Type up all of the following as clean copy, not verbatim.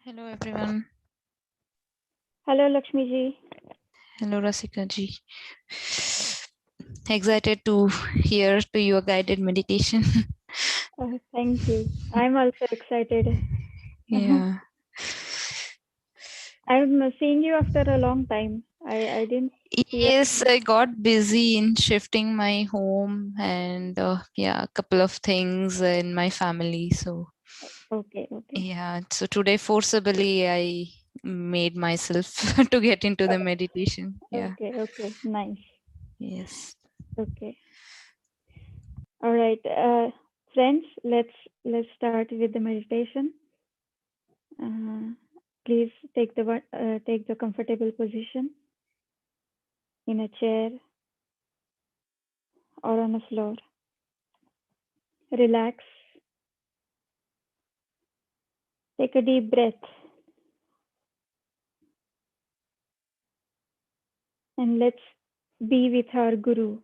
Hello everyone. Hello, Lakshmi ji. Hello Rasika ji. Excited to hear to your guided meditation. Thank you. I'm also excited. Yeah. I'm seeing you after a long time. I didn't see you. Yes, I got busy in shifting my home and yeah, a couple of things in my family. So Okay, okay. yeah, so today forcibly I made myself to get into the meditation. Yeah. Okay, okay. Nice. Yes. Okay. All right. Friends, let's start with the meditation. Please take the comfortable position in a chair or on the floor. Relax. Take a deep breath and let's be with our Guru,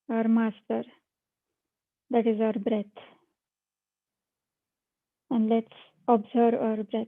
our Master. That is our breath. And let's observe our breath.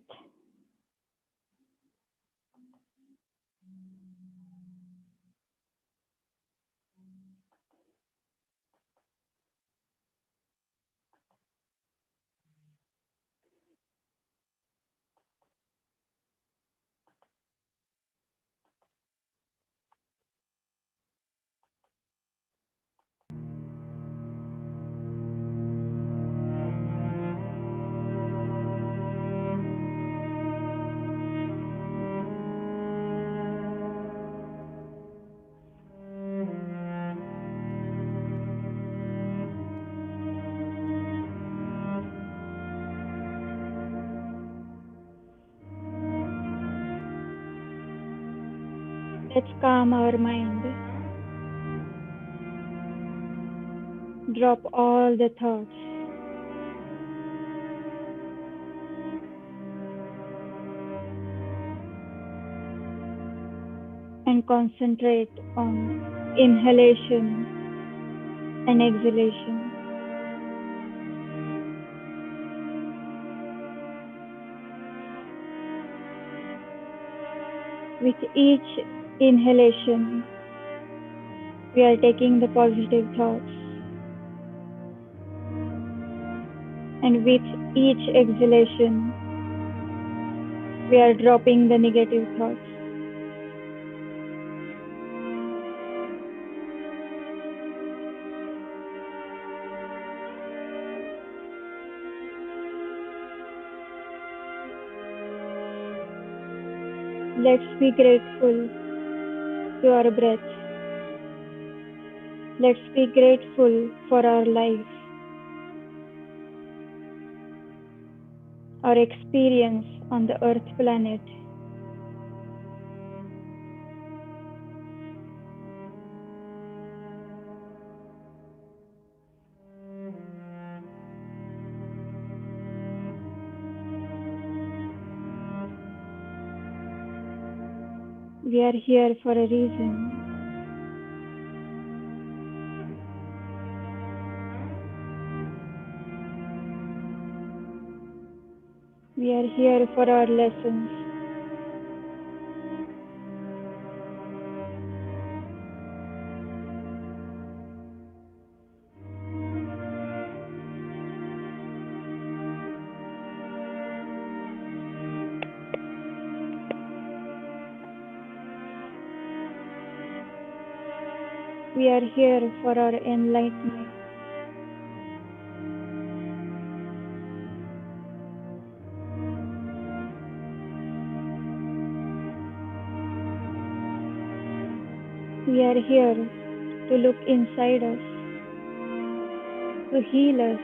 Let's calm our mind. Drop all the thoughts. And concentrate on inhalation and exhalation. With each inhalation, we are taking the positive thoughts. And with each exhalation, we are dropping the negative thoughts. Let's be grateful to our breath. Let's be grateful for our life, our experience on the earth planet. We are here for a reason. We are here for our lessons. We are here for our enlightenment. We are here to look inside us, to heal us.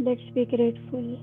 Let's be grateful.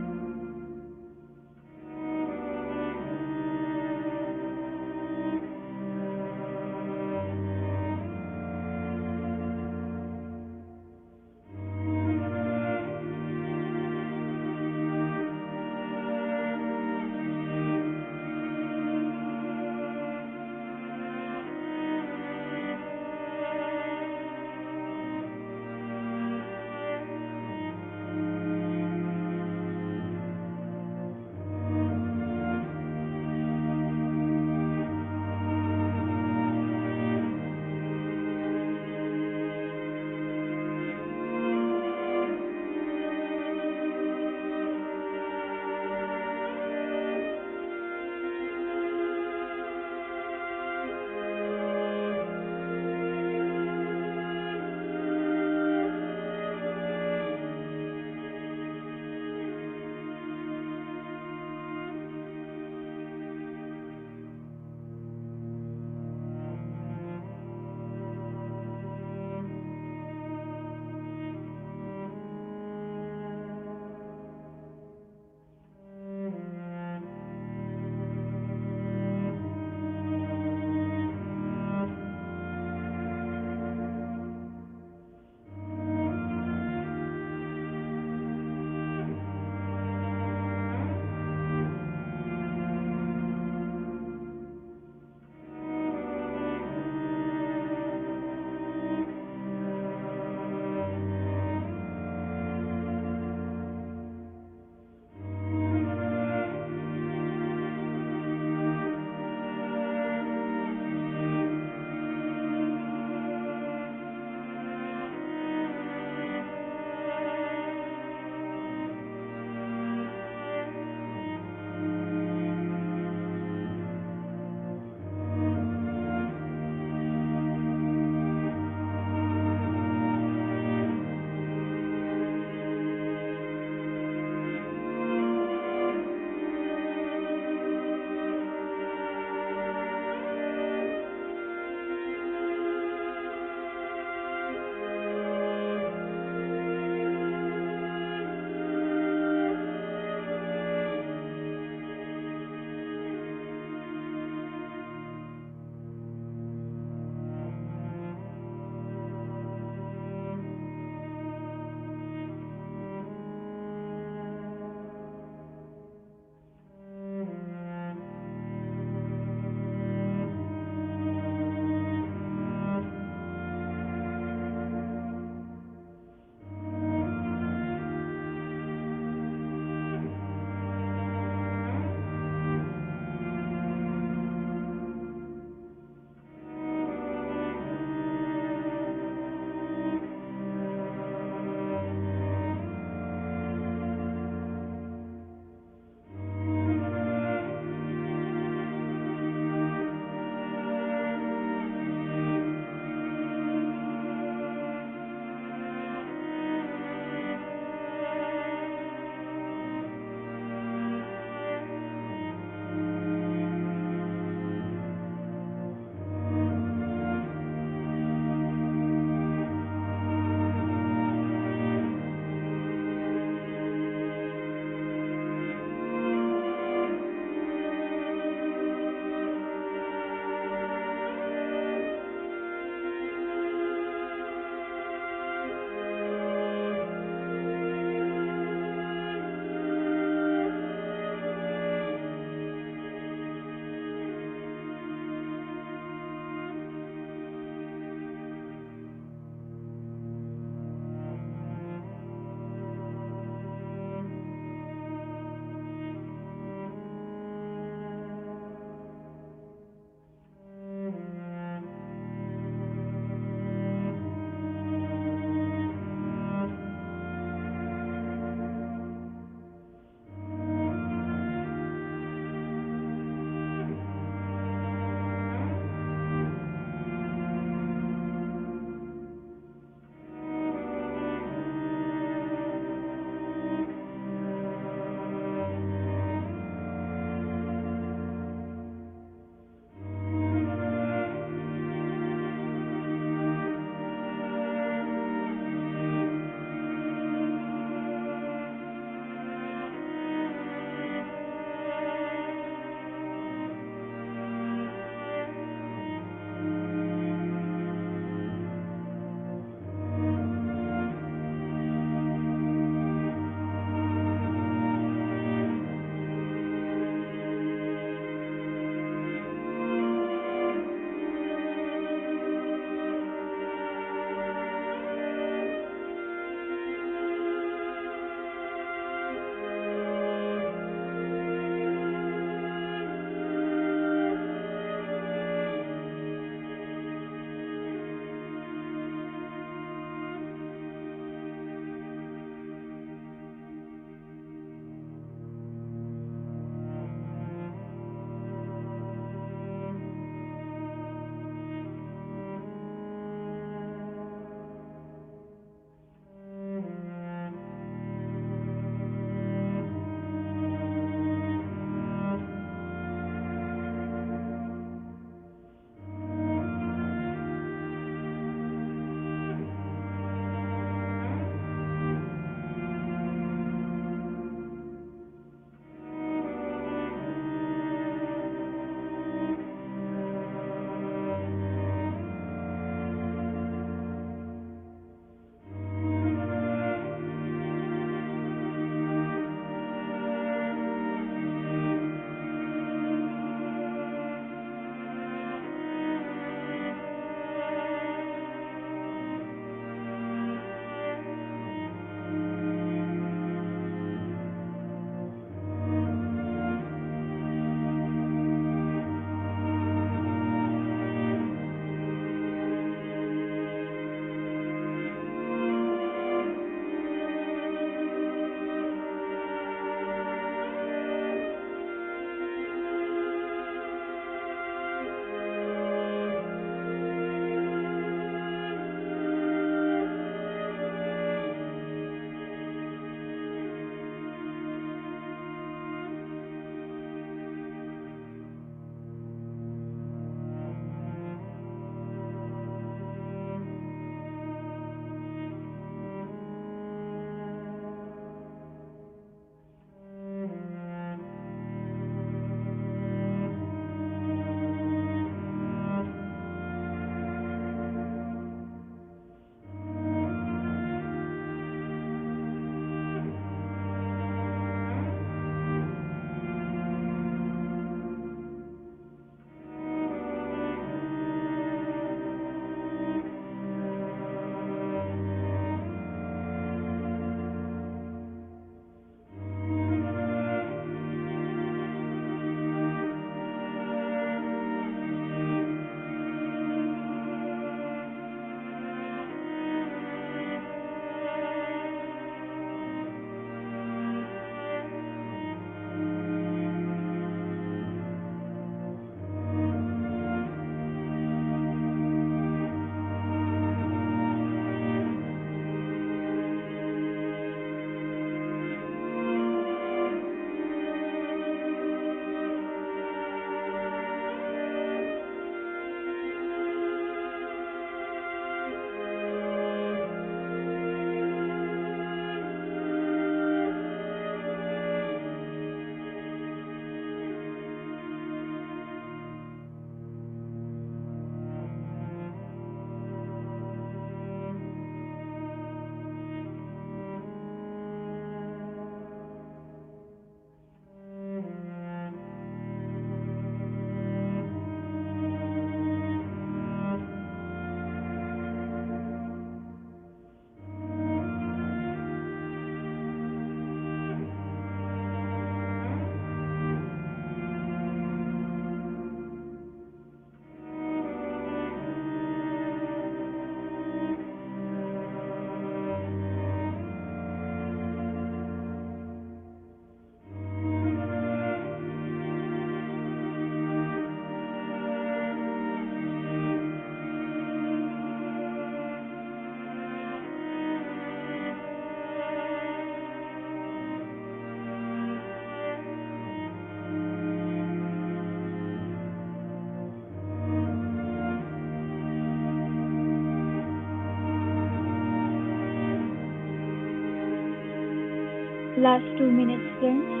Last 2 minutes, friends.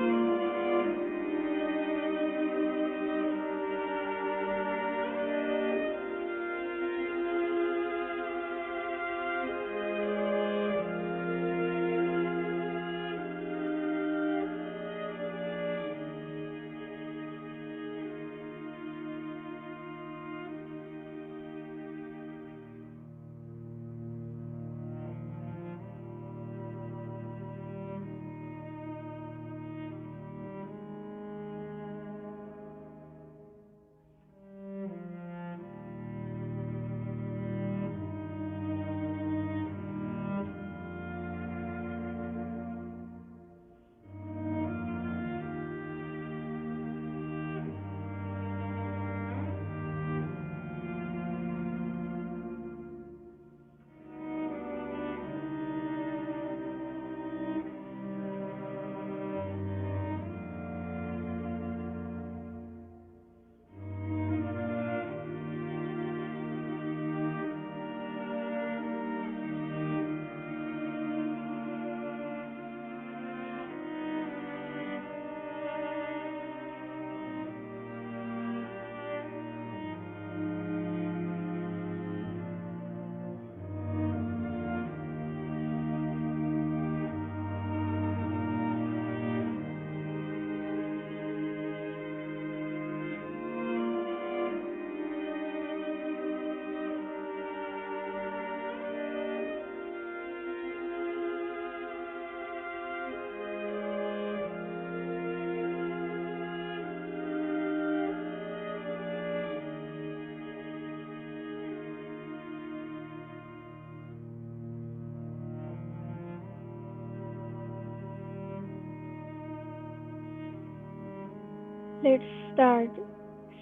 Let's start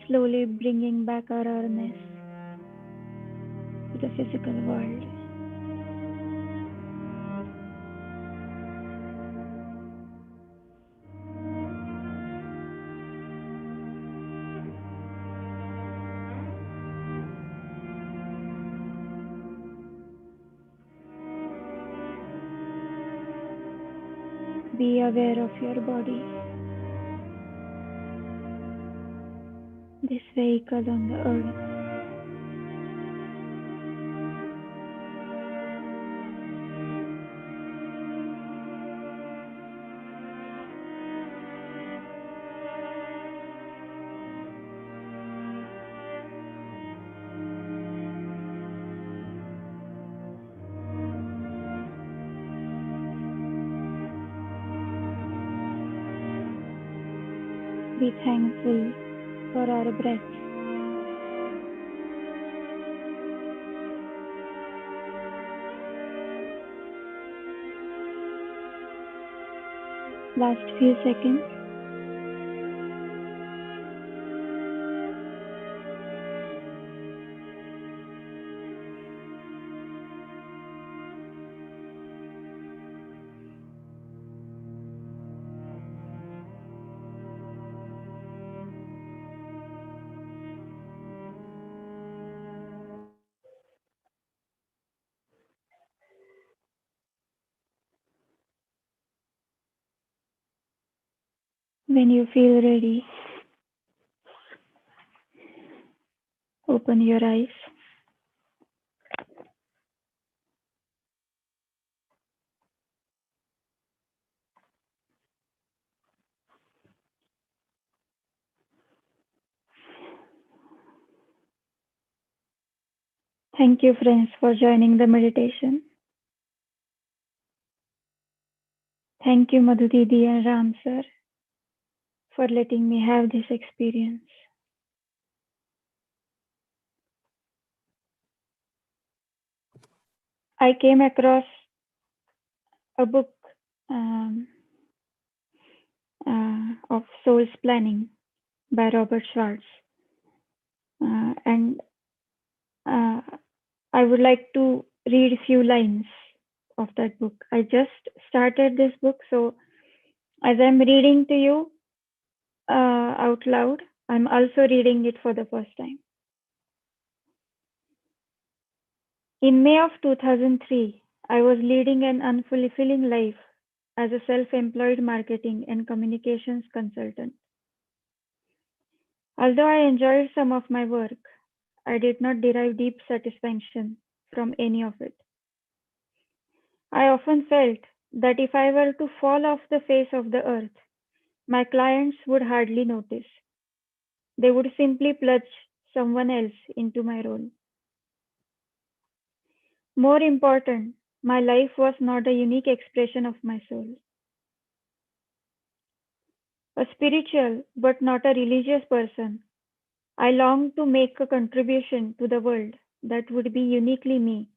slowly bringing back our awareness to the physical world. Be aware of your body, this vehicle on the earth. Be thankful for our breath. Last few seconds. When you feel ready, open your eyes. Thank you, friends, for joining the meditation. Thank you, Madhu Didi and Ram sir, for letting me have this experience. I came across a book um, of Soul's Planning by Robert Schwartz, and uh, I would like to read a few lines of that book. I just started this book, so as I'm reading to you out loud, I'm also reading it for the first time. In May of 2003, I was leading an unfulfilling life as a self-employed marketing and communications consultant. Although I enjoyed some of my work, I did not derive deep satisfaction from any of it. I often felt that if I were to fall off the face of the earth, my clients would hardly notice. They would simply plunge someone else into my role. More important, my life was not a unique expression of my soul. A spiritual but not a religious person, I longed to make a contribution to the world that would be uniquely me,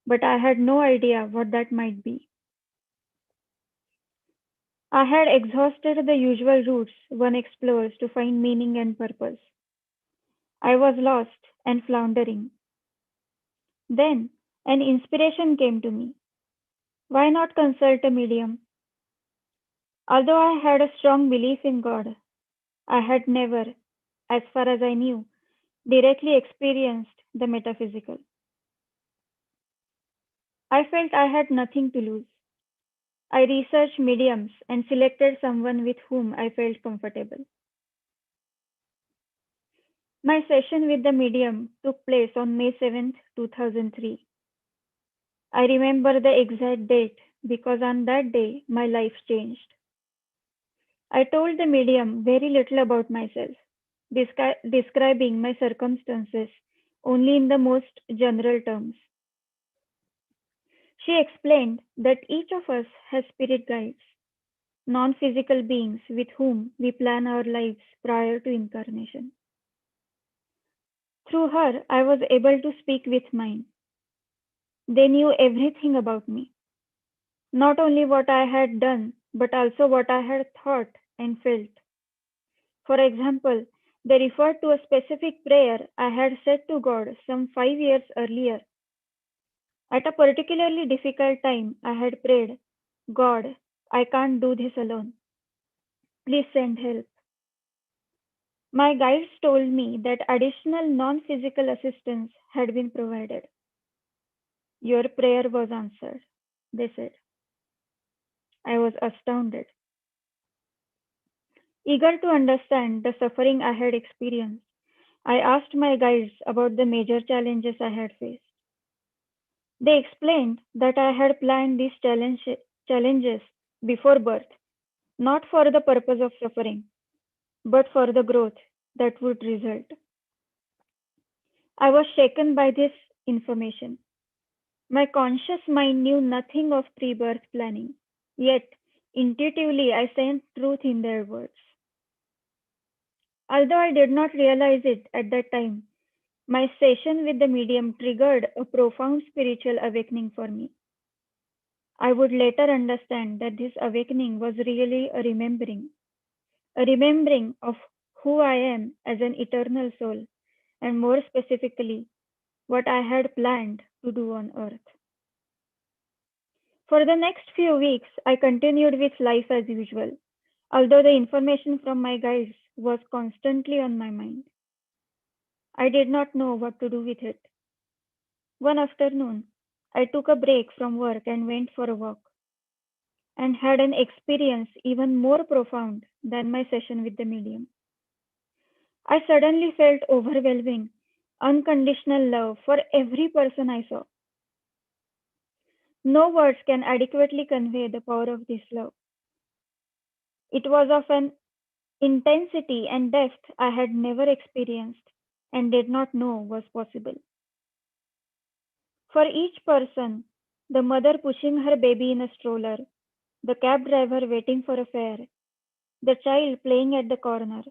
but I had no idea what that might be. I had exhausted the usual routes one explores to find meaning and purpose. I was lost and floundering. Then an inspiration came to me. Why not consult a medium? Although I had a strong belief in God, I had never, as far as I knew, directly experienced the metaphysical. I felt I had nothing to lose. I researched mediums and selected someone with whom I felt comfortable. My session with the medium took place on May 7th, 2003. I remember the exact date because on that day my life changed. I told the medium very little about myself, describing my circumstances only in the most general terms. She explained that each of us has spirit guides, non physical beings with whom we plan our lives prior to incarnation. Through her, I was able to speak with mine. They knew everything about me, not only what I had done, but also what I had thought and felt. For example, they referred to a specific prayer I had said to God some 5 years earlier. At a particularly difficult time, I had prayed, God, I can't do this alone. Please send help. My guides told me that additional non physical assistance had been provided. Your prayer was answered, they said. I was astounded. Eager to understand the suffering I had experienced, I asked my guides about the major challenges I had faced. They explained that I had planned these challenges before birth, not for the purpose of suffering, but for the growth that would result. I was shaken by this information. My conscious mind knew nothing of pre birth planning, yet intuitively I sensed truth in their words. Although I did not realize it at that time, my session with the medium triggered a profound spiritual awakening for me. I would later understand that this awakening was really a remembering of who I am as an eternal soul, and more specifically, what I had planned to do on earth. For the next few weeks, I continued with life as usual, although the information from my guides was constantly on my mind. I did not know what to do with it. One afternoon, I took a break from work and went for a walk, and had an experience even more profound than my session with the medium. I suddenly felt overwhelming, unconditional love for every person I saw. No words can adequately convey the power of this love. It was of an intensity and depth I had never experienced and did not know was possible. For each person, the mother pushing her baby in a stroller, the cab driver waiting for a fare, the child playing at the corner,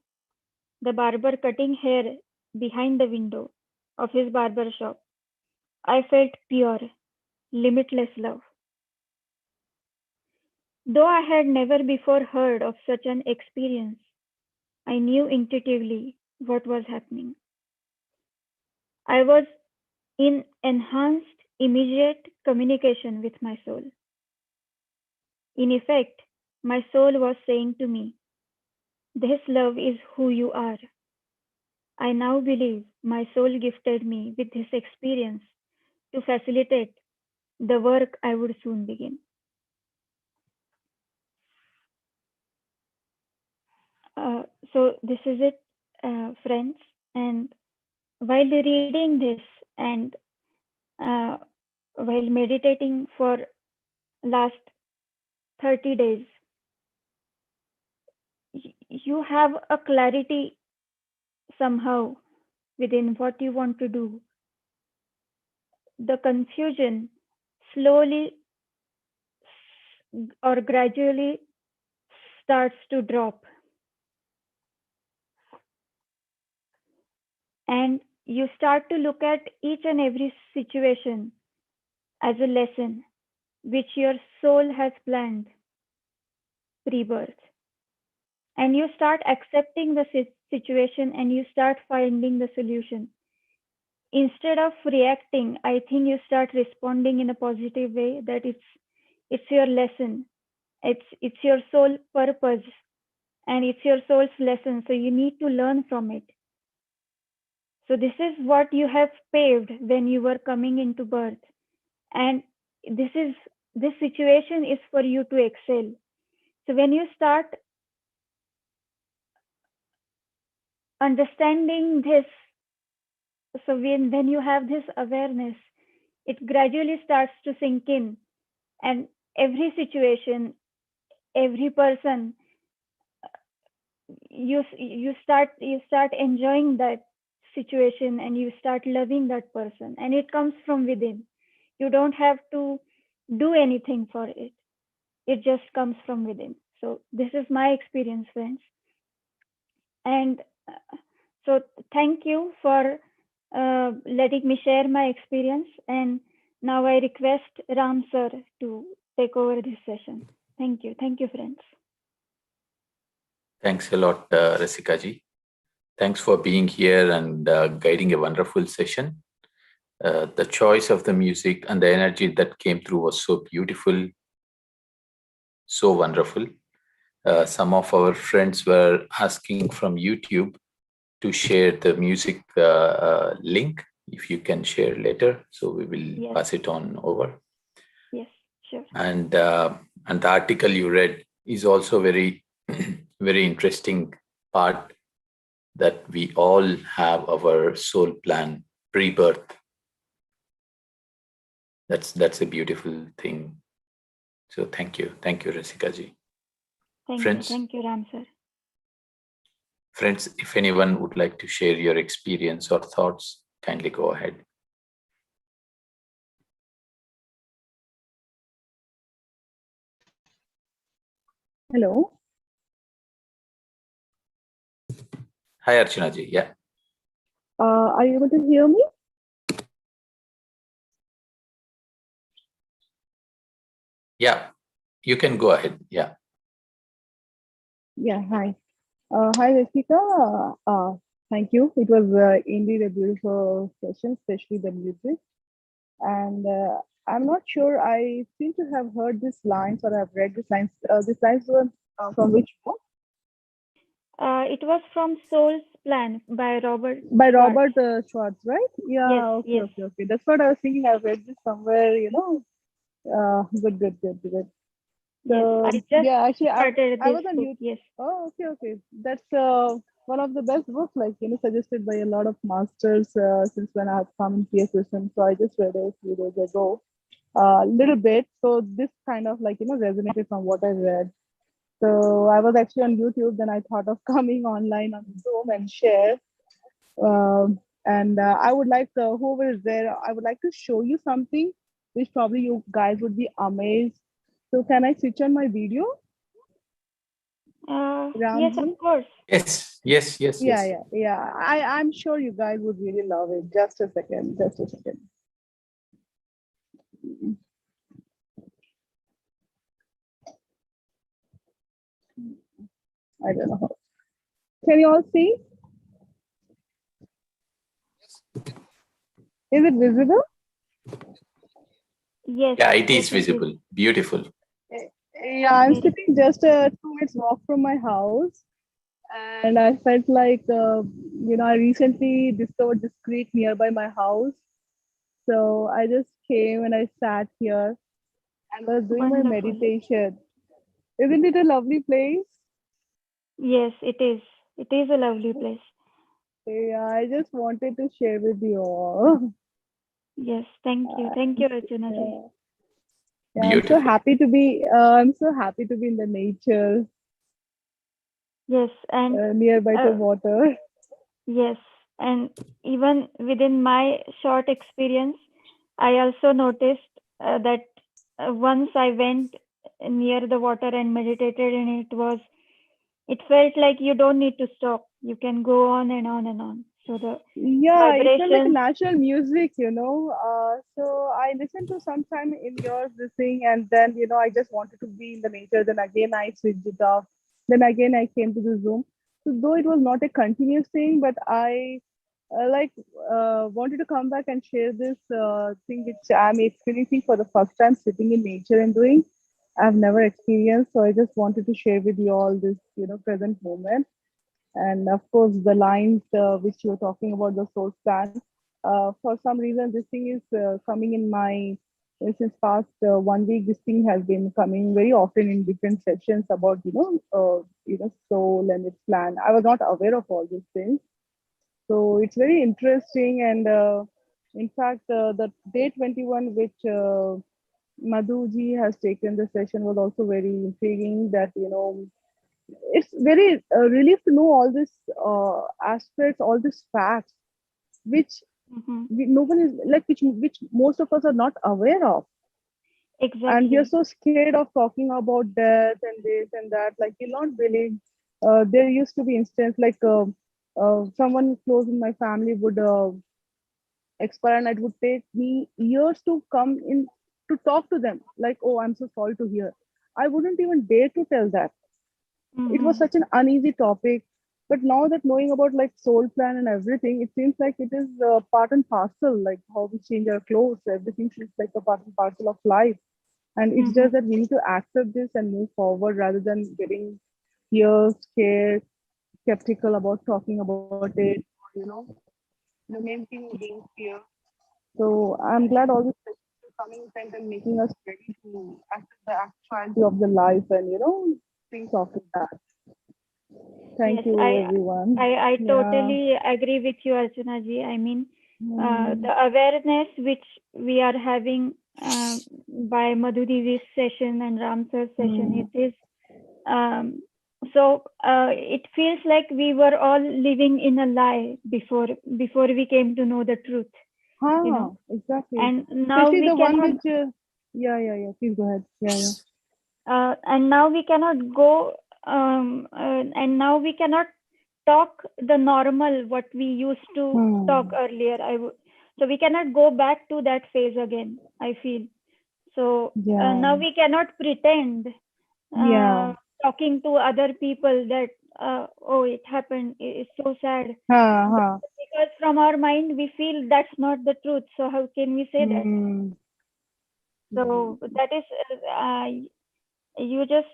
the barber cutting hair behind the window of his barber shop, I felt pure, limitless love. Though I had never before heard of such an experience, I knew intuitively what was happening. I was in enhanced, immediate communication with my soul. In effect, my soul was saying to me, "This love is who you are." I now believe my soul gifted me with this experience to facilitate the work I would soon begin. Uh, so, this is it, friends. And while reading this and uh, while meditating for last 30 days, you have a clarity somehow within what you want to do. The confusion slowly or gradually starts to drop, and you start to look at each and every situation as a lesson which your soul has planned pre-birth, and you start accepting the situation and you start finding the solution. Instead of reacting, I think you start responding in a positive way, that it's your lesson, it's your soul purpose, and it's your soul's lesson, so you need to learn from it. So this is what you have paved when you were coming into birth, and this situation is for you to excel. So when you start understanding this, so when you have this awareness, it gradually starts to sink in, and every situation, every person, you start enjoying that situation, and you start loving that person, and it comes from within. You don't have to do anything for it, it just comes from within. So this is my experience, friends. And so thank you for letting me share my experience, and now I request Ram sir to take over this session. Thank you, friends. Thanks a lot, Rasika ji. Thanks for being here and guiding a wonderful session. The choice of the music and the energy that came through was so beautiful, so wonderful. Some of our friends were asking from YouTube to share the music link, if you can share later, so we will pass it on over. Yes, sure. And the article you read is also very, very interesting part, that we all have our soul plan pre-birth. That's a beautiful thing. So thank you, Rasika ji. Thank you, Ram sir. Friends, if anyone would like to share your experience or thoughts, kindly go ahead. Hello. Hi, Archana ji. Yeah. Are you able to hear me? Yeah, you can go ahead. Yeah. Yeah. Hi. Hi, Rasika. Thank you. It was indeed a beautiful session, especially the music. And I'm not sure. I seem to have heard these lines, or I've read these lines. These lines were from which book? It was from Soul's Plan by Robert. By Robert Schwartz, right? Yeah. Yes, Okay. yes. Okay. That's what I was thinking. I've read this somewhere. Good. Yes, I So just yeah, actually, started I this was on book. YouTube. Yes. Oh, okay, okay. That's one of the best books, like suggested by a lot of masters since when I have come in PSSM. So I just read it a few days ago, a little bit. So this kind of like resonated from what I read. So I was actually on YouTube. Then I thought of coming online on Zoom and share. And I would like whoever is there, I would like to show you something which probably you guys would be amazed. So can I switch on my video, Yes, of Ramji? course. Yes, yes, yes, Yeah, yes. yeah, yeah. I'm sure you guys would really love it. Just a second. Just a second. I don't know. Can you all see? Is it visible? Yes, Yeah, it yes, is it is. visible. Beautiful. Yeah, I'm Very. sitting just a 2 minutes walk from my house, and I felt like I recently discovered this creek nearby my house. So I just came and I sat here and was doing my Wonderful. meditation. Isn't it a lovely place? Yes, it is. It is a lovely place. Yeah, I just wanted to share with you all. Yes, thank you. Thank you, Archana ji. Yeah, yeah, I'm so Beautiful. happy to be. I'm so happy to be in the nature, Yes, and nearby to uh, water. yes, and even within my short experience, I also noticed that once I went near the water and meditated, and it felt like you don't need to stop. You can go on and on and on. So the Yeah, it felt like a vibrations. natural music. So I listened to sometime in yours this thing, and then I just wanted to be in the nature. Then again I switched it off. Then again I came to the Zoom. So though it was not a continuous thing, but I wanted to come back and share this thing which I'm experiencing for the first time, sitting in nature and doing. I've never experienced, so I just wanted to share with you all this present moment. And of course the lines which you were talking about, the soul plan, for some reason this thing is coming in my since past 1 week. This thing has been coming very often in different sessions about soul and its plan. I was not aware of all these things, so it's very interesting. And in fact the day 21 which Madhuji has taken the session was also very intriguing, that it's very relief to know all these aspects, all these facts, which Mhm. no one is like, which most of us are not aware of, and we are Exactly. so scared of talking about death and this and that. Like, you'll not believe, there used to be instance like someone close in my family would expire, and it would take me years to come in to talk to them. Like, oh, I'm so sorry to hear. I wouldn't even dare to tell that. It was Mhm. such an uneasy topic. But now that knowing about like soul plan and everything, it seems like it is part and parcel, like how we change our clothes, everything seems like a part and parcel of life. And it's Mhm. just that we need to accept this and move forward rather than getting here scared, skeptical about talking about it. The main thing being fear. So I'm glad all these questions are coming and making us ready to accept the actuality of the life and things after that. Thank Yes, you, everyone. I Yeah. totally agree with you, Archana ji. I mean, Hmm. the awareness which we are having by Madhu Devi's session and Ram sir's session, Hmm. it is so it feels like we were all living in a lie before we came to know the truth, you know. Exactly. And now Especially we the one cannot which, yeah, yeah, yeah. Please go ahead. Yeah, yeah. and now we cannot go and now we cannot talk the normal what we used to talk Hmm. earlier. So we cannot go back to that phase again, I feel. So now Yeah. we cannot pretend Yeah. talking to other people that oh, it happened, it's so sad, Ha, ha. because from our mind we feel that's not the truth, so how can we say that? Hmm. So Hmm. that is you just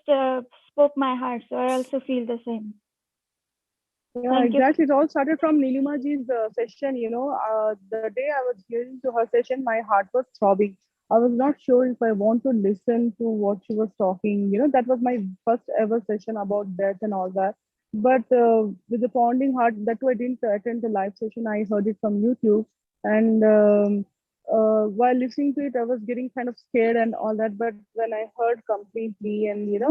spoke my heart, so I also feel the same. Yeah, Thank you. exactly. It all started from Nilima ji's session. The day I was hearing to her session, my heart was throbbing. I was not sure if I want to listen to what she was talking. That was my first ever session about death and all that. But with the pounding heart, that too, I didn't attend the live session. I heard it from YouTube. And while listening to it, I was getting kind of scared and all that. But when I heard completely and,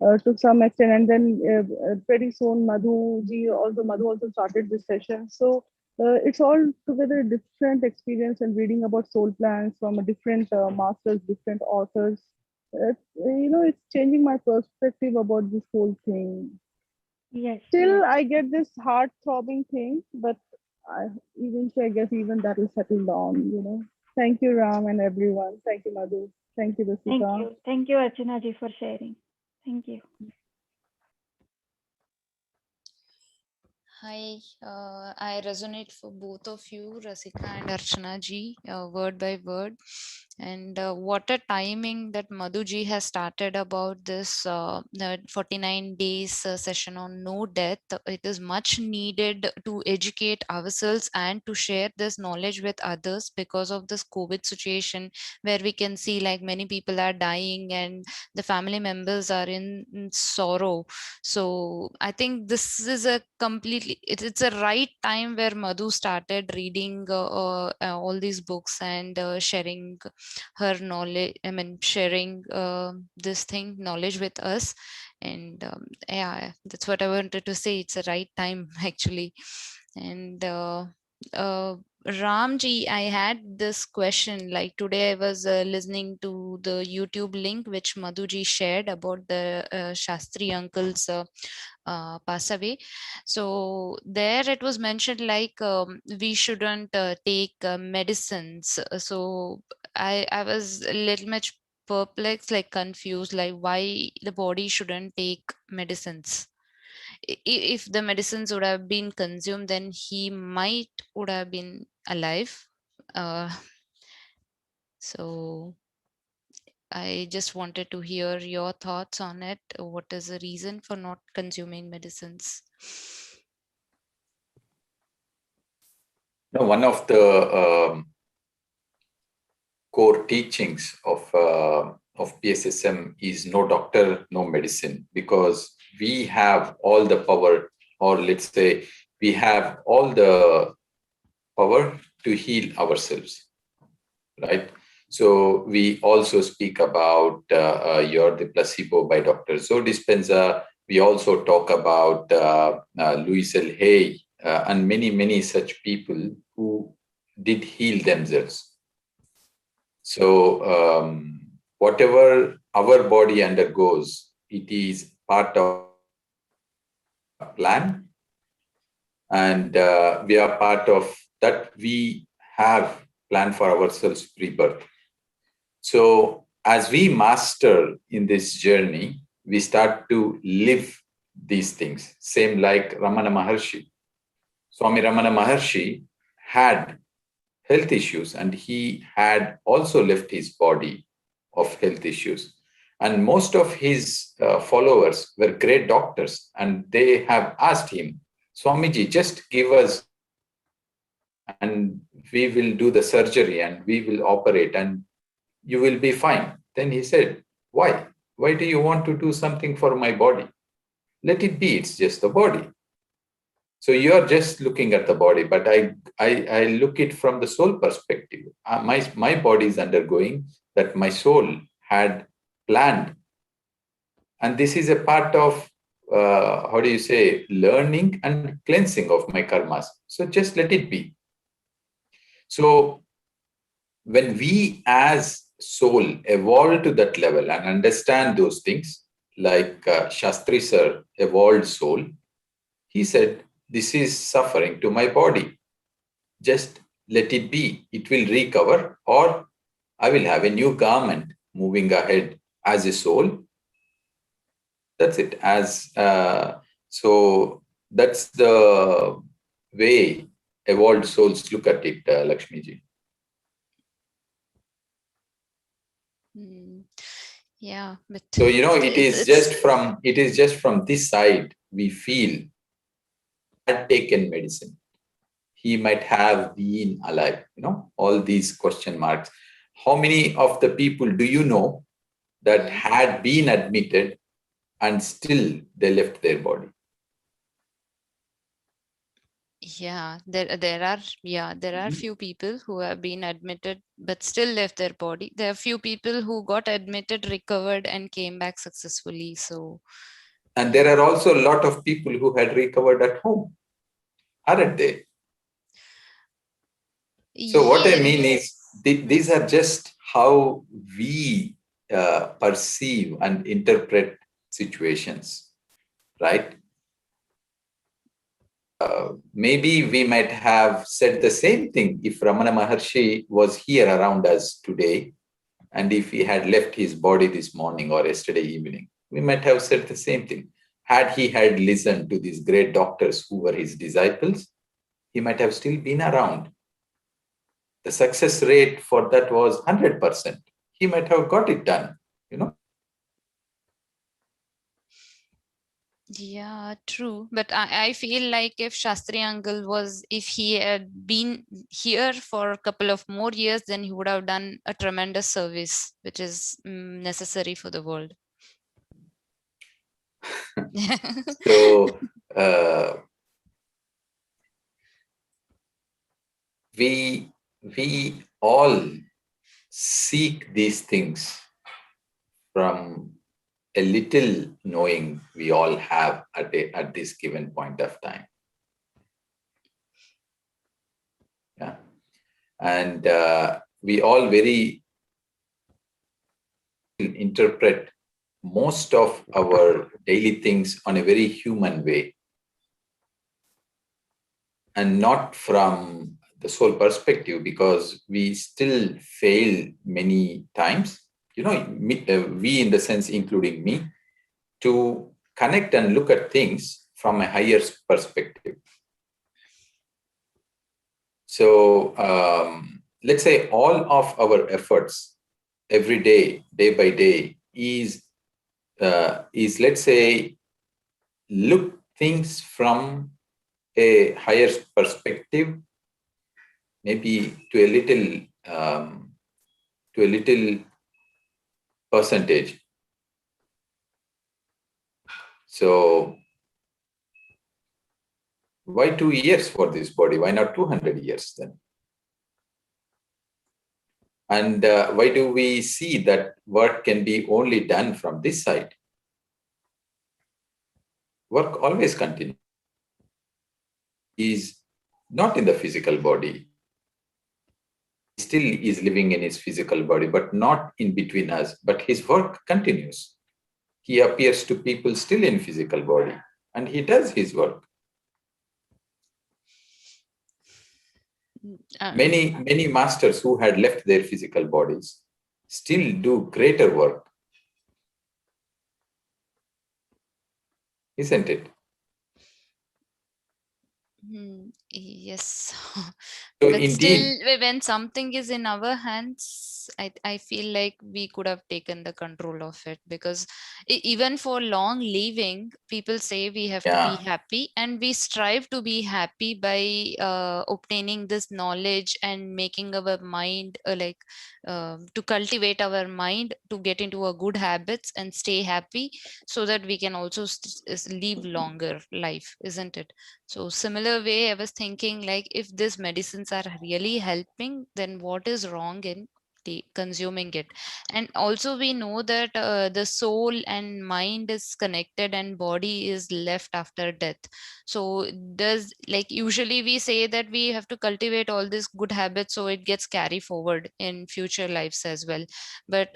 to some extent, and then pretty soon Madhu also started this session. So it's all together a different experience and reading about soul plans from a different masters, different authors. It's changing my perspective about this whole thing. Yes, Still, yes. I get this heart throbbing thing, but eventually, I guess even that will settle down. Thank you, Ram, and everyone. Thank you, Madhu. Thank you, Thank Rasika. you. Thank you, Archana ji, for sharing. Thank you. Hi, I resonate for both of you, Rasika and Archana ji, word by word. And what a timing that Madhu ji has started about this the 49 days session on no death. It is much needed to educate ourselves and to share this knowledge with others because of this COVID situation, where we can see like many people are dying and the family members are in sorrow. So I think this is a completely it's a right time where Madhu started reading all these books and sharing her knowledge, I mean sharing this thing knowledge with us. And yeah, that's what I wanted to say. It's a right time actually. And uh, Ramji, I had this question. Like today, I was listening to the YouTube link which Madhuji shared about the Shastri uncle's pass away. So there it was mentioned like we shouldn't take medicines. So I was a little much perplexed, like confused, like why the body shouldn't take medicines. If the medicines would have been consumed, then he might would have been alive. uh, so I just wanted to hear your thoughts on it. What is the reason for not consuming medicines? Now, one of the core teachings of PSSM is no doctor, no medicine, because we have all the power, or let's say we have all the power to heal ourselves, right? So we also speak about You're the Placebo by Dr. Joe Dispenza. We also talk about Louis L. Hay and many, many such people who did heal themselves. So whatever our body undergoes, it is part of plan, and we are part of that. We have planned for ourselves rebirth. So as we master in this journey, we start to live these things. Same like Ramana Maharshi. Swami Ramana Maharshi had health issues, and he had also left his body of health issues. And most of his followers were great doctors, and they have asked him, Swamiji, just give us and we will do the surgery and we will operate and you will be fine. Then he said, why? Why do you want to do something for my body? Let it be, it's just the body. So you are just looking at the body, but I look it from the soul perspective. My body is undergoing that my soul had planned. And this is a part of, how do you say, learning and cleansing of my karmas. So just let it be. So when we as soul evolve to that level and understand those things, like Shastri sir evolved soul, he said, this is suffering to my body. Just let it be. It will recover, or I will have a new garment moving ahead as a soul. That's it. So that's the way evolved souls look at it, Lakshmi ji. Yeah, but So it is it's just from this side we feel had taken medicine, he might have been alive. All these question marks. how many of the people do you know that had been admitted and still they left their body? Yeah, there are few people who have been admitted but still left their body. There are few people who got admitted, recovered, and came back successfully. So, And there are also a lot of people who had recovered at home, aren't they? So what I mean is, these are just how we perceive and interpret situations, right? Maybe we might have said the same thing if Ramana Maharshi was here around us today, and if he had left his body this morning or yesterday evening. We might have said the same thing. Had he had listened to these great doctors who were his disciples, he might have still been around. The success rate for that was 100%. He might have got it done, you know. yeah, true. But I feel like if Shastri Uncle was, if he had been here for a couple of more years, then he would have done a tremendous service, which is necessary for the world. So we all seek these things from a little knowing we all have at this given point of time. Yeah. And we all very interpret most of our daily things on a very human way and not from the soul perspective, because we still fail many times, you know, we in the sense including me, to connect and look at things from a higher perspective. So let's say all of our efforts every day, day by day, is let's say look things from a higher perspective, maybe to a little percentage. So why 2 years for this body? Why not 200 years then? And why do we see that work can be only done from this side? Work always continues. Is not in the physical body. He still is living in his physical body, but not in between us. But his work continues. He appears to people still in physical body, and he does his work. Many masters who had left their physical bodies still do greater work, isn't it? Yes. So But still, indeed, when something is in our hands, I feel like we could have taken the control of it, because even for long living, people say we have to be yeah, happy, and we strive to be happy by obtaining this knowledge and making our mind to cultivate our mind to get into a good habits and stay happy, so that we can also live longer life, isn't it? So similar way, I was thinking, like, if these medicines are really helping, then what is wrong in consuming it? And also we know that the soul and mind is connected and body is left after death. So does, like, usually we say that we have to cultivate all these good habits so it gets carry forward in future lives as well. But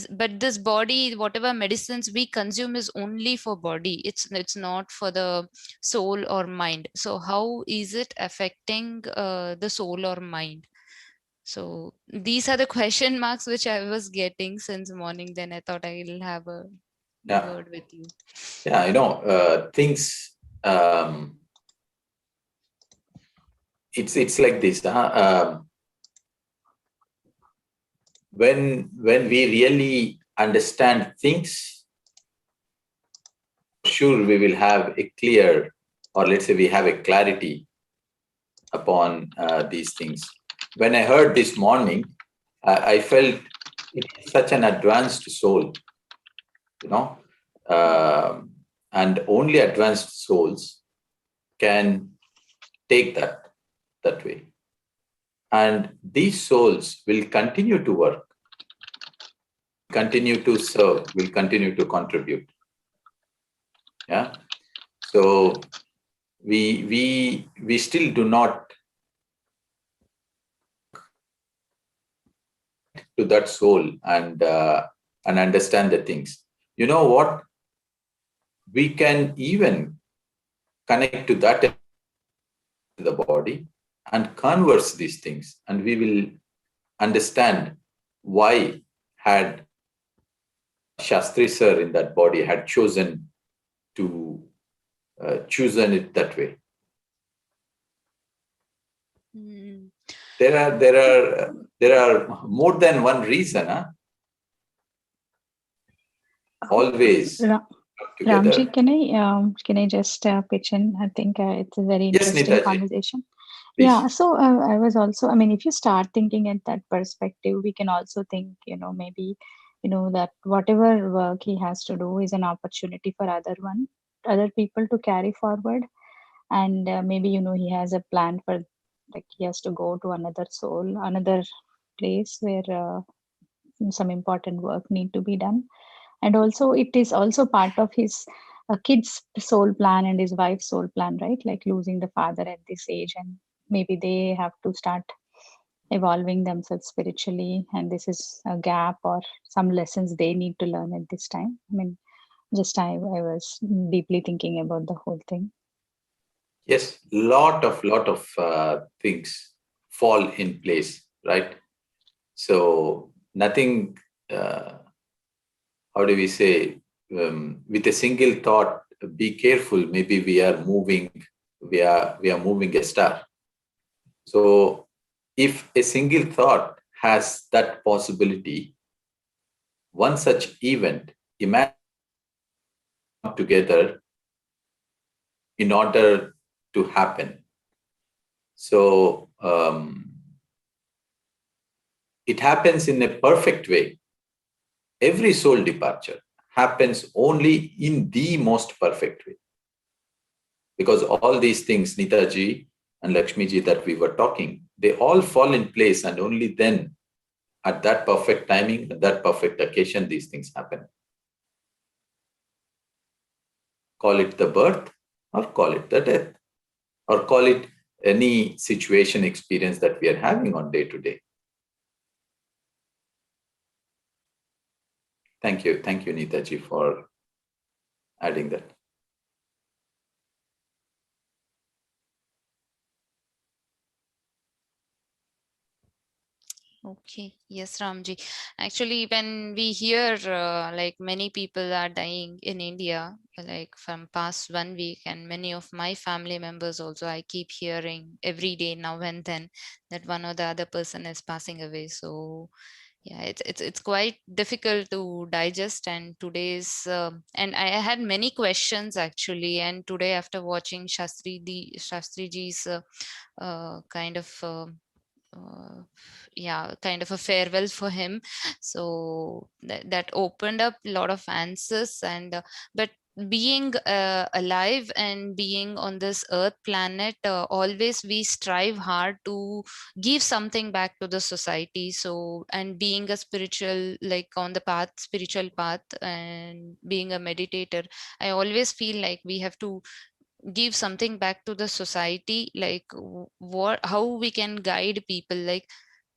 but this body, whatever medicines we consume, is only for body. It's not for the soul or mind. So how is it affecting the soul or mind? So these are the question marks which I was getting since morning. Then I thought I'll have a yeah, word with you. yeah. Things. It's like this. When we really understand things, sure we will have a clear, or let's say we have a clarity upon these things. when I heard this morning, I felt it is such an advanced soul, you know, and only advanced souls can take that way. And these souls will continue to work, continue to serve, will continue to contribute. Yeah. So we still do not to that soul and understand the things. You know what? We can even connect to that the body and converse these things, and we will understand why had Shastri sir in that body had chosen to chosen it that way. Mm. There are more than one reason. Huh? Always Ra- together. Ramji, can I just pitch in? I think it's a very Yes, interesting Neetaji, conversation. Yeah, please. so I was also, I mean, if you start thinking at that perspective, we can also think, maybe, that whatever work he has to do is an opportunity for other people to carry forward. And maybe, he has a plan for, like, he has to go to another soul, another place where some important work need to be done. And also it is also part of his kid's soul plan and his wife's soul plan, right? Like losing the father at this age, and maybe they have to start evolving themselves spiritually, and this is a gap or some lessons they need to learn at this time. I mean, just I was deeply thinking about the whole thing. Yes, lot of things fall in place, right? So nothing. How do we say? With a single thought, be careful. Maybe we are moving. We are moving a star. So if a single thought has that possibility, one such event, imagine together in order to happen. So it happens in a perfect way. Every soul departure happens only in the most perfect way. Because all these things, Neetaji and Lakshmiji, that we were talking, they all fall in place, and only then, at that perfect timing, at that perfect occasion, these things happen. Call it the birth, or call it the death, or call it any situation experience that we are having on day to day. Thank you, Neetaji, for adding that. Okay, yes, Ramji. Actually, when we hear like many people are dying in India, like from past 1 week, and many of my family members also, I keep hearing every day now and then that one or the other person is passing away. So yeah, it's quite difficult to digest. And today's and I had many questions actually. And today, after watching Shastri ji's kind of uh, yeah, kind of a farewell for him. So that opened up a lot of answers. And but being alive and being on this earth planet, always we strive hard to give something back to the society. So, and being a spiritual, like on the path, spiritual path, and being a meditator, I always feel like we have to give something back to the society, like what, how we can guide people, like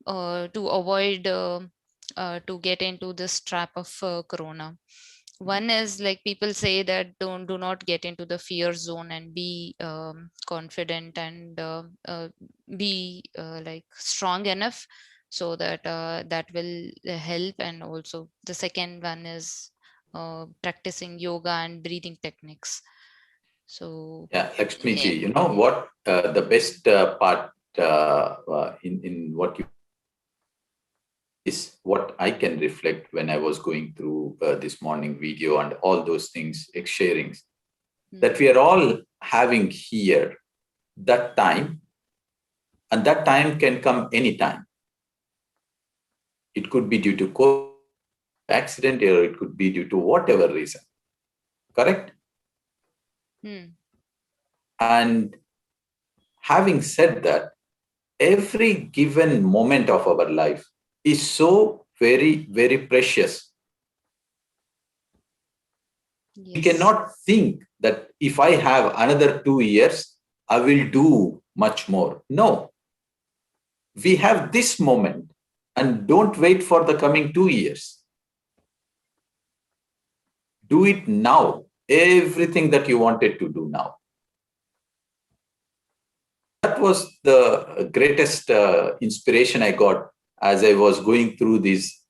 to avoid to get into this trap of corona. One is like people say that do not get into the fear zone and be confident and be like strong enough, so that that will help. And also the second one is practicing yoga and breathing techniques. So Yeah, yeah. Lakshmiji, you know what the best part in what you is what I can reflect when I was going through this morning video and all those things, sharings, that we are all having here that time And that time can come anytime. It could be due to COVID, accident, or it could be due to whatever reason. Correct? And having said that, every given moment of our life is so very, very precious. Yes. We cannot think that if I have another 2 years, I will do much more. No. We have this moment and don't wait for the coming 2 years. Do it now. Everything that you wanted to do now. That was the greatest inspiration I got as I was going through this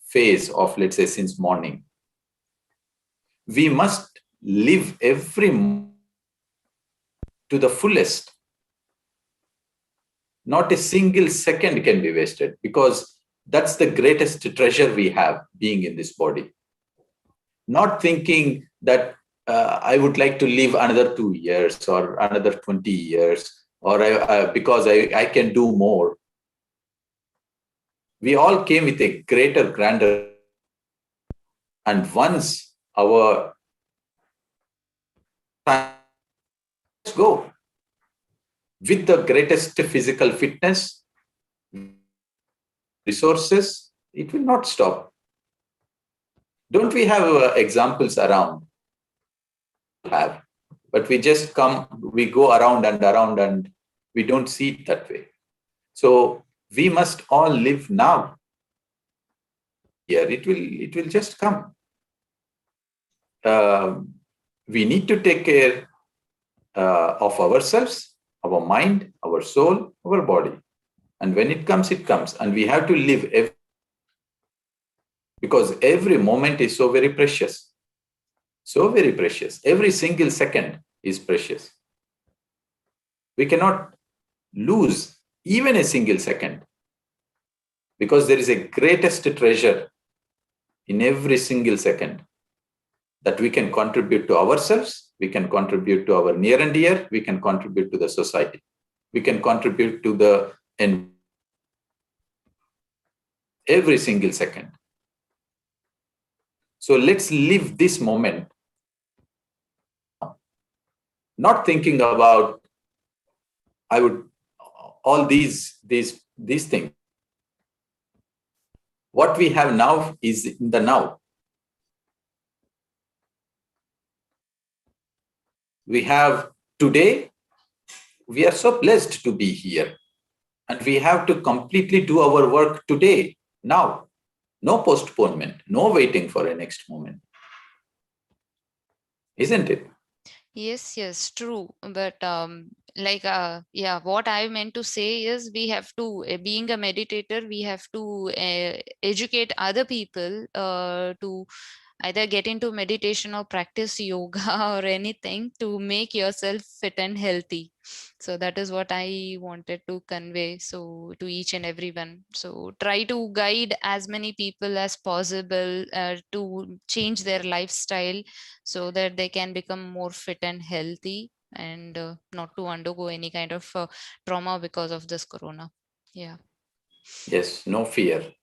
phase of, let's say, since morning. We must live every moment to the fullest. Not a single second can be wasted, because that's the greatest treasure we have, being in this body. Not thinking that I would like to live another 2 years or another 20 years, or because I can do more. We all came with a greater, grander, and once our time, let's go with the greatest physical fitness, resources. It will not stop. Don't we have examples around? Have, but we just we go around and we don't see it that way. So we must all live now. Here, it will just come. We need to take care of ourselves, our mind, our soul, our body. And when it comes, it comes. And we have to live because every moment is so very precious. So very precious. Every single second is precious. We cannot lose even a single second, because there is a greatest treasure in every single second that we can contribute to ourselves, we can contribute to our near and dear, we can contribute to the society, we can contribute to the environment. Every single second. So let's live this moment, not thinking about I would all these things. What we have now is in the now. We have today, we are so blessed to be here, and we have to completely do our work today, now. No postponement, no waiting for a next moment. Isn't it? Yes, true. But yeah, what I meant to say is we have to, being a meditator, we have to educate other people to either get into meditation or practice yoga or anything to make yourself fit and healthy. So that is what I wanted to convey, so to each and everyone. So try to guide as many people as possible to change their lifestyle so that they can become more fit and healthy, and not to undergo any kind of trauma because of this corona. Yeah. Yes, no fear.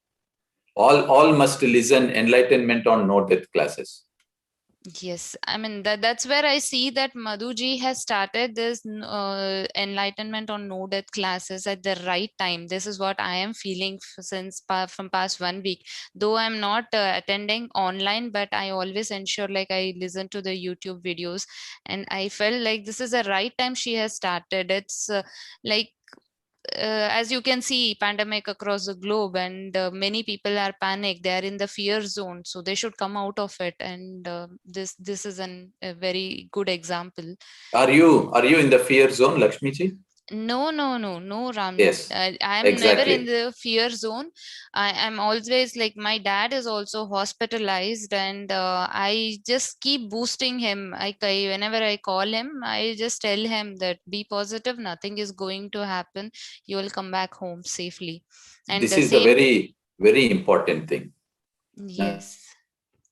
All must listen enlightenment on no death classes. Yes, I mean that's where I see that Madhuji has started this enlightenment on no death classes at the right time. This is what I am feeling since from past 1 week. Though I'm not attending online, but I always ensure like I listen to the YouTube videos, and I felt like this is the right time she has started. It's like as you can see, pandemic across the globe, and many people are panicked, they are in the fear zone, so they should come out of it. And this is a very good example. Are you in the fear zone, Lakshmi ji? No, Ram. Yes, I am never in exactly. the fear zone. I am always like, my dad is also hospitalized, and I just keep boosting him. Whenever I call him, I just tell him that be positive, nothing is going to happen. You will come back home safely. And This the is the same, very, very important thing. yes.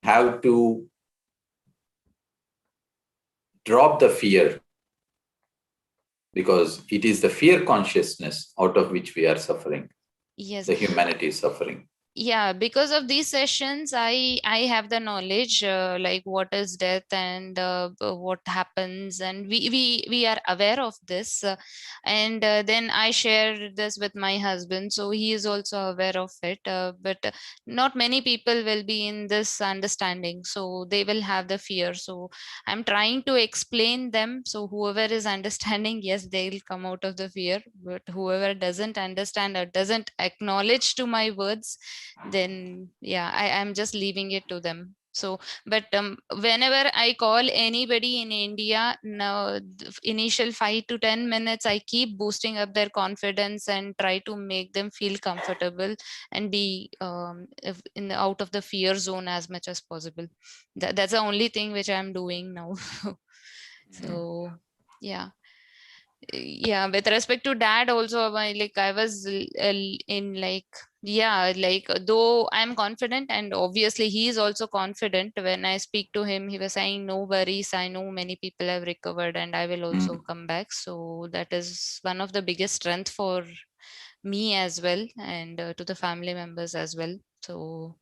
Have to drop the fear. because it is the fear consciousness out of which we are suffering. Yes. The humanity is suffering. Yeah, because of these sessions I have the knowledge, like what is death and what happens, and we are aware of this, and then I share this with my husband, so he is also aware of it, but not many people will be in this understanding, so they will have the fear. So I'm trying to explain them, so whoever is understanding, yes, they'll come out of the fear, but whoever doesn't understand or doesn't acknowledge to my words, then yeah, I'm just leaving it to them. So but whenever I call anybody in India now, initial 5 to 10 minutes I keep boosting up their confidence and try to make them feel comfortable and be out of the fear zone as much as possible. That's the only thing which I'm doing now. So yeah. Yeah, with respect to dad also, like I was in like, yeah, like though I'm confident and obviously he is also confident, when I speak to him he was saying no worries, I know many people have recovered and I will also come back. So that is one of the biggest strength for me as well, and to the family members as well. So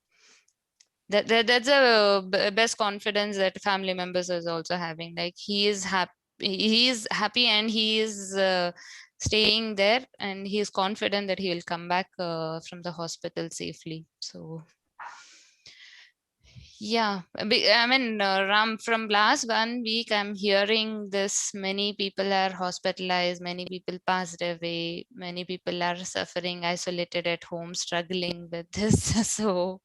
that's a best confidence that family members is also having, like he is happy and he is staying there and he is confident that he will come back from the hospital safely. So yeah, I mean, Ram, from last 1 week, I'm hearing this. Many people are hospitalized, many people passed away, many people are suffering, isolated at home, struggling with this. So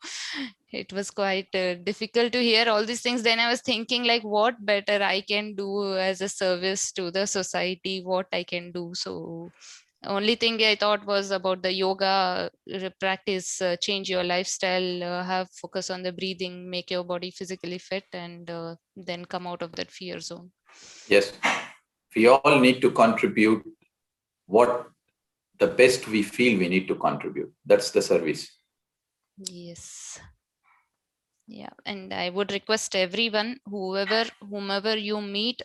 it was quite difficult to hear all these things. Then I was thinking, like, what better I can do as a service to the society, what I can do. So only thing I thought was about the yoga practice, change your lifestyle, have focus on the breathing, make your body physically fit, and then come out of that fear zone. Yes, we all need to contribute what the best we feel we need to contribute. That's the service. Yes. Yeah, and I would request everyone, whomever you meet,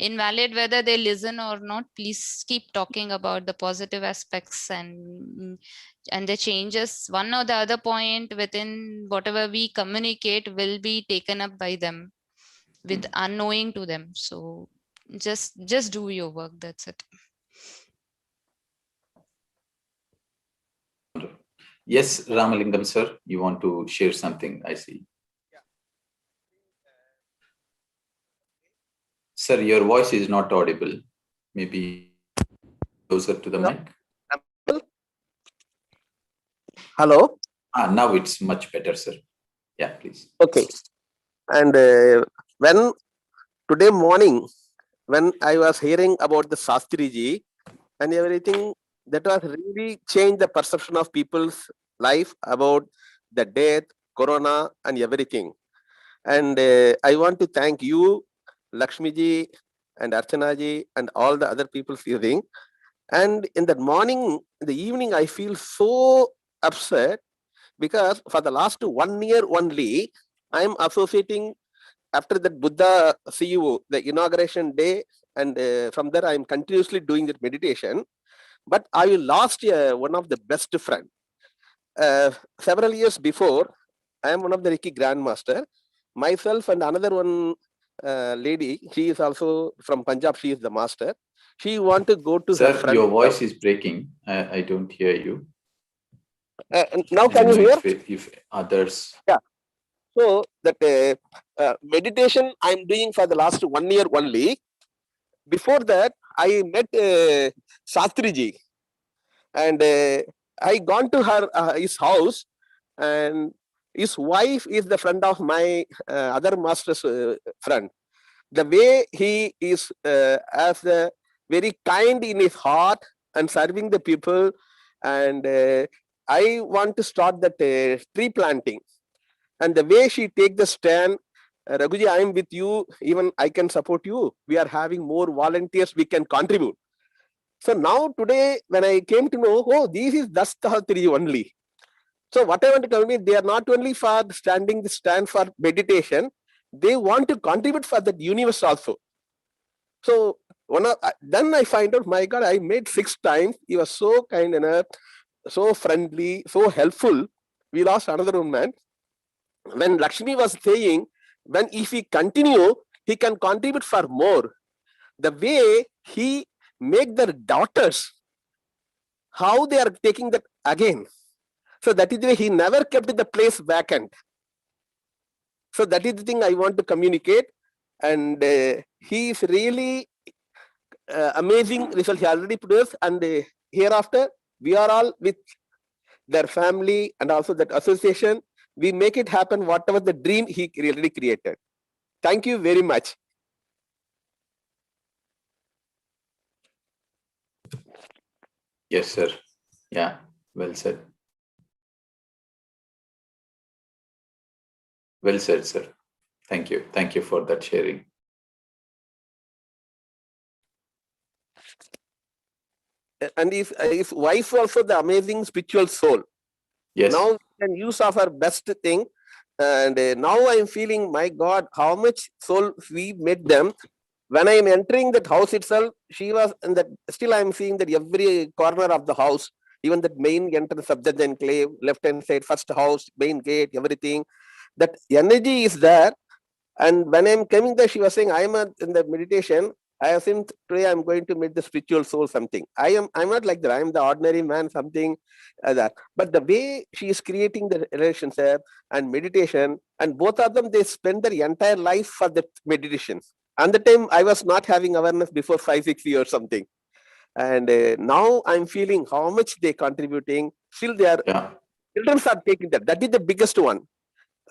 invalid whether they listen or not, please keep talking about the positive aspects and the changes. One or the other point within whatever we communicate will be taken up by them with unknowing to them. So just do your work. That's it. Yes, Ramalingam sir, you want to share something, I see. Sir, your voice is not audible. Maybe closer to the mic. Hello. Now it's much better, sir. Yeah, please. Okay. And when today morning, when I was hearing about the Shastriji and everything, that was really changed the perception of people's life about the death, corona, and everything. And I want to thank you, Lakshmiji, and Archanaji, and all the other people hearing. And in the morning, in the evening, I feel so upset because for the last 1 year only, I am associating after that Buddha CEO, the inauguration day, and from there I am continuously doing that meditation. But I lost one of the best friend. Several years before, I am one of the Reiki Grandmaster. Myself and another one lady, she is also from Punjab, she is the master. She want to go to her Sir, friend. your voice is breaking. I don't hear you. Now can you hear? If others. Yeah. So that meditation I'm doing for the last 1 year only. Before that, I met Shastriji, and I gone to her his house, and his wife is the friend of my other master's friend. The way he is as a very kind in his heart and serving the people, and I want to start that tree planting. And the way she take the stand, Raghuji, I am with you, even I can support you. We are having more volunteers, we can contribute. So now today, when I came to know, oh, this is Dastahatri only. So what I want to tell me, they are not only for standing the stand for meditation, they want to contribute for that universe also. So Then I find out, my God, I made 6 times. He was so kind enough, so friendly, so helpful. We lost another one man. When Lakshmi was saying, when if he continue, he can contribute for more. The way he make their daughters, how they are taking that again. So that is the way he never kept the place vacant. So that is the thing I want to communicate. And he is really amazing result he already produced. And hereafter, we are all with their family and also that association. We make it happen, whatever the dream he really created. Thank you very much. Yes, sir. Yeah, well said. Well said, sir. Thank you. Thank you for that sharing. And his wife also the amazing spiritual soul. Yes. Now we can use of our best thing. And now I'm feeling, my God, how much soul we made them. When I'm entering that house itself, she was in that. Still, I'm seeing that every corner of the house, even that main entrance of the enclave, left hand side, first house, main gate, everything. That energy is there. And when I'm coming there, she was saying, I'm in the meditation. I have seen today I'm going to meet the spiritual soul something. I'm not like that. I'm the ordinary man, something like that. But the way she is creating the relationship and meditation, and both of them, they spend their entire life for the meditation. And the time I was not having awareness before 5-6 years something. And now I'm feeling how much they contributing. Still they are, children are taking that. That is the biggest one.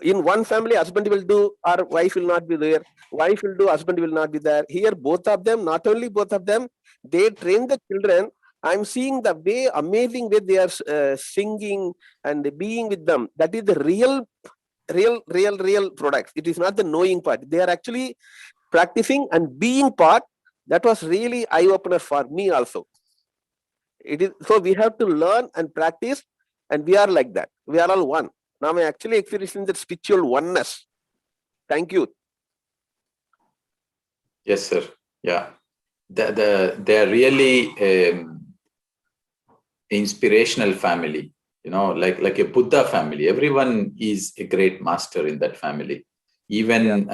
In one family, husband will do or wife will not be there. Wife will do, husband will not be there. Here, both of them, not only both of them, they train the children. I'm seeing the way, amazing way they are singing and being with them. That is the real products. It is not the knowing part. They are actually practicing and being part. That was really eye-opener for me also. It is so we have to learn and practice, and we are like that. We are all one. Now I'm actually experiencing the spiritual oneness. Thank you. Yes, sir. Yeah, they're really inspirational family. You know, like a Buddha family. Everyone is a great master in that family. Even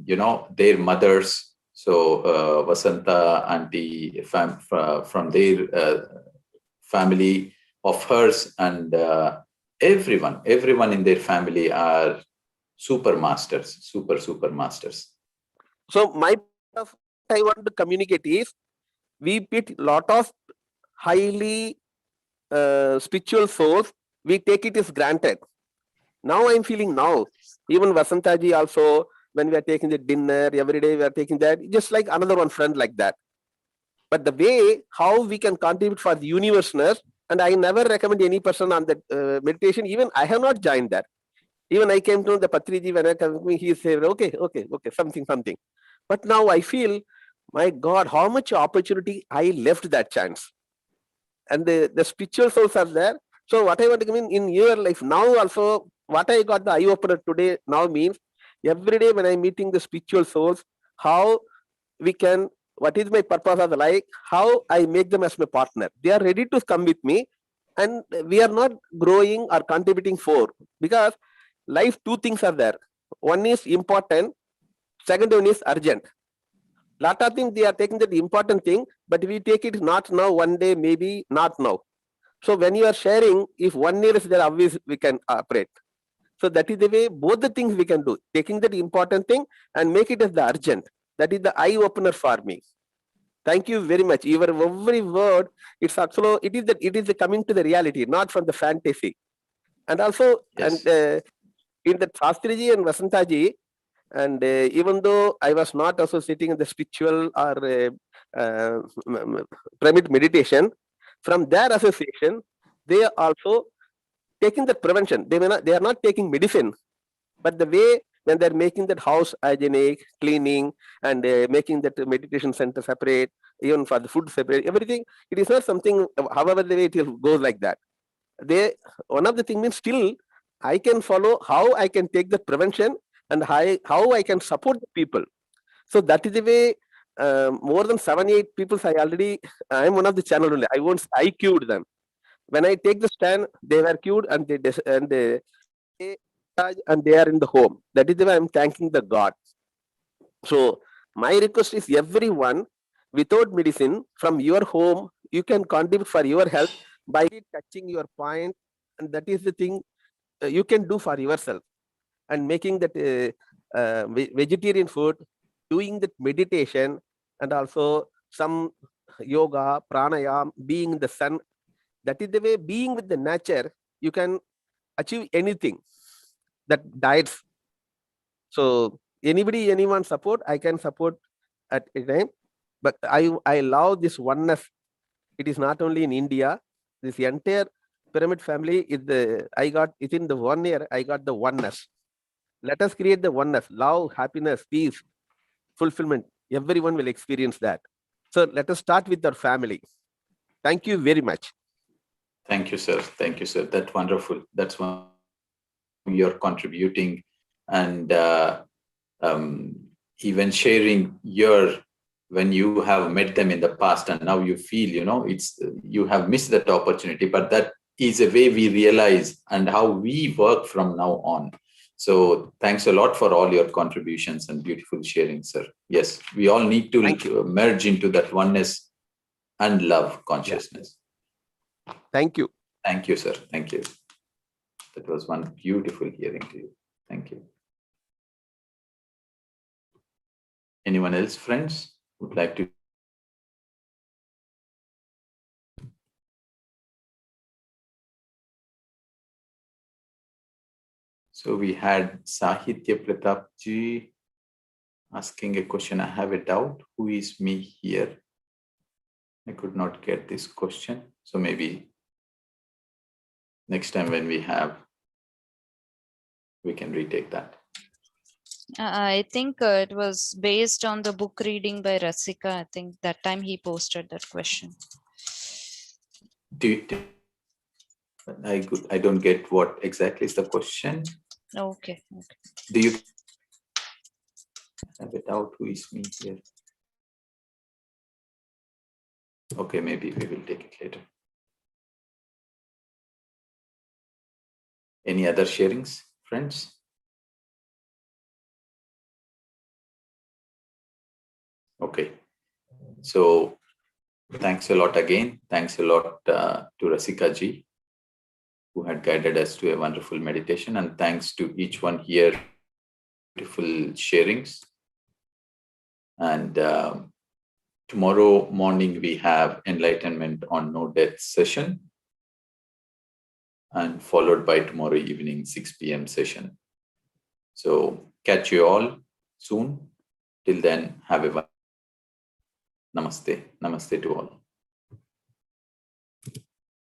you know, their mothers. So Vasanta auntie from their family of hers, and everyone in their family are super masters, super masters. So my I want to communicate is, we put lot of highly spiritual souls. We take it as granted. Now I'm feeling now, even Vasantaji also, when we are taking the dinner, every day we are taking that, just like another one friend like that. But the way how we can contribute for the universeness, and I never recommend any person on that meditation. Even I have not joined that. Even I came to the Patriji, when I come, he said, okay, something. But now I feel, my God, how much opportunity I left that chance. And the spiritual souls are there. So what I want to come in your life now also, what I got the eye opener today now means, every day when I'm meeting the spiritual souls, how we can, what is my purpose of the life, how I make them as my partner. They are ready to come with me, and we are not growing or contributing for, because life, two things are there. One is important, second one is urgent. Lot of things they are taking the important thing, but we take it not now, one day, maybe not now. So when you are sharing, if 1 year is there, obviously we can operate. So that is the way, both the things we can do, taking that important thing and make it as the urgent. That is the eye opener for me. Thank you very much. Your every word, it's actually, it is the coming to the reality, not from the fantasy. And also, yes. And in the Shastriji and Vasantaji, and even though I was not associating in the spiritual or pyramid meditation, from their association, they are also taking the prevention. They are not taking medicine, but the way when they're making that house hygienic, cleaning, and making that meditation center separate, even for the food separate, everything, it is not something, however the way it will go like that. One of the things means, still I can follow how I can take the prevention and how I can support the people. So that is the way more than 7-8 people. I am one of the channel only. I queued them. When I take the stand, they were queued and they are in the home. That is why I'm thanking the God. So my request is everyone, without medicine, from your home, you can contribute for your health by touching your point, and that is the thing you can do for yourself. And making that vegetarian food, doing that meditation, and also some yoga, pranayam, being in the sun. That is the way, being with the nature, you can achieve anything. That diets. So anyone support, I can support at a time. But I love this oneness. It is not only in India. This entire pyramid family is within the 1 year, I got the oneness. Let us create the oneness, love, happiness, peace, fulfillment. Everyone will experience that. So let us start with our family. Thank you very much. Thank you, sir. Thank you, sir. That's wonderful. That's one you're contributing, and even sharing your, when you have met them in the past and now you feel, it's, you have missed that opportunity, but that is a way we realize and how we work from now on. So thanks a lot for all your contributions and beautiful sharing, sir. Yes, we all need to merge into that oneness and love consciousness. Yeah. Thank you. Thank you, sir. Thank you. That was one beautiful hearing to you. Thank you. Anyone else, friends, would like to? So we had Sahitya Pratap ji asking a question. I have a doubt. Who is me here? I could not get this question. So maybe next time when we can retake that. I think it was based on the book reading by Rasika. I think that time he posted that question. I don't get what exactly is the question. Okay. Do you have a doubt? Who is me here? Okay, maybe we will take it later. Any other sharings, friends? Okay. So thanks a lot again. Thanks a lot to Rasika ji, who had guided us to a wonderful meditation. And thanks to each one here, beautiful sharings. And tomorrow morning, we have Enlightenment on No Death session, and followed by tomorrow evening, 6 p.m. session. So catch you all soon. Till then, have a namaste. Namaste to all.